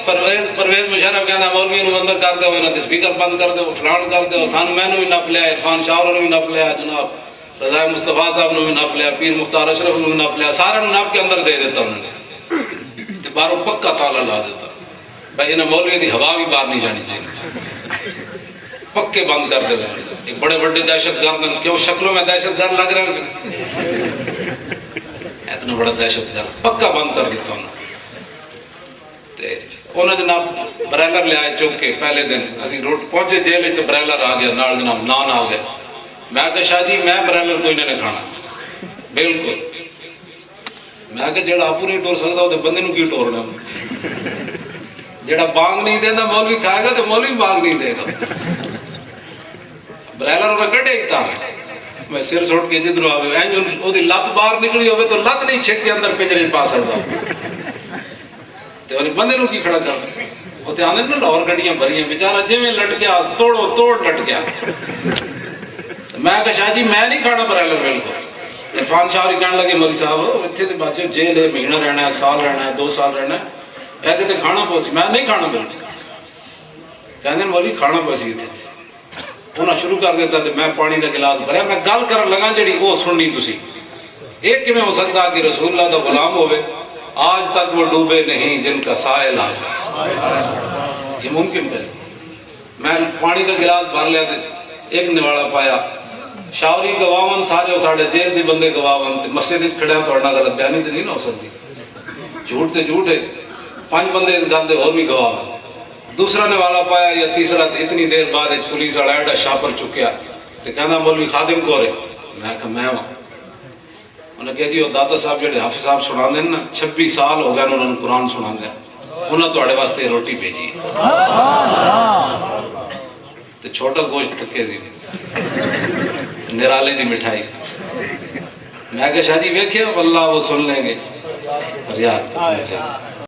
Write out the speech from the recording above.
پرویز مشرف کہنا مولوی نو اندر کر دو انہاں تے سپیکر بند کر دو فلان کر دو سان مینوں بھی نپ لیا عرفان شاہ نو بھی نپ لیا جناب رضا مصطفیٰ صاحب نو بھی نپ لیا پیر مختار اشرف نو بھی نپ لیا سارے نو نپ کے اندر دے دیتا انہوں نے تے باہروں پکا تالا لا دیتا بھائی انہاں مولوی دی ہوا بھی باہر نہیں جانی چاہیے پکے بند کر دے ایک بڑے بڑے دہشت گرد کیوں شکلوں میں دہشت گرد لگ رہے ہیں اتنا بڑا دہشت گرد پکا بند کر دیتا انہوں انہوں نے جناب برائلر لے آئے چوک کے پہلے دن اسی روڈ پہنچے جیل تو برائلر آ گیا نال جناب نان آ گیا میں کہا شاہ جی میں برائلر کوئی نہیں کھانا بالکل میں کہا جیڑا آپ نہیں ٹور سکتا وہ بندے نو کی ٹورنا جیڑا بانگ نہیں دینا مولوی کھائے گا تو مولوی بانگ نہیں دے گا برائلر انہیں کٹے ہی تھا میں سر سوٹ کے جدھر آئے وہ دی لت باہر نکلی ہوئے تو لت نہیں چھک کے اندر پنجرے پا سکتا بندے نو کی کھڑا کر وہ تے آنے نا لاہور گڈیاں بھریاں بیچارہ جی میں لٹ گیا توڑو توڑ لٹ گیا میں کہا شاہ جی میں نہیں کھانا برائلر بالکل عرفان شاہ کہنے لگے مولوی صاحب اتنے تو بادشاہ جیل ہے مہینہ رہنا ہے سال رہنا ہے 2 سال رہنا ہے ایسے تو کھانا پوسی میں نہیں کھانا بالکل کہنے مولوی کھانا پوسی تھے انہیں شروع کر دیتا تھا میں پانی کا گلاس بھریا میں گل کر لگا جڑی وہ سننی تسی ایک کیویں ہو سکتا کہ رسول اللہ دا غلام ہوئے آج تک وہ ڈوبے نہیں جن کا سائل آ جائے یہ ممکن ہے میں پانی کا گلاس بھر لیا ایک نوالا پایا شاوری گواون سارے ساڑھے جیل دی بندے گواون مسجد کھڑے ہیں توڑنا غلط بیانی تو نہیں نہ ہو سکتی جھوٹ تے جھوٹ ہے 5 بندے گل دے اور بھی گواون دوسرا نوالا پایا یا تیسرا اتنی دیر بعد ایک پولیس والا ایڈا شاپر چکیا تو کہنا مولوی خادم کو رہے میں کہا میں ہوں انہوں نے کہا جی وہ داتا صاحب جڑے حافظ صاحب سنا دیں نا 26 سال ہو گئے انہوں نے قرآن سنا دیں انہوں نے توڑے واسطے روٹی بھیجی تو چھوٹا گوشت تکے سی نرالے دی مٹھائی میں کہا شاہ جی ویکھے واللہ وہ سن لیں گے فریاد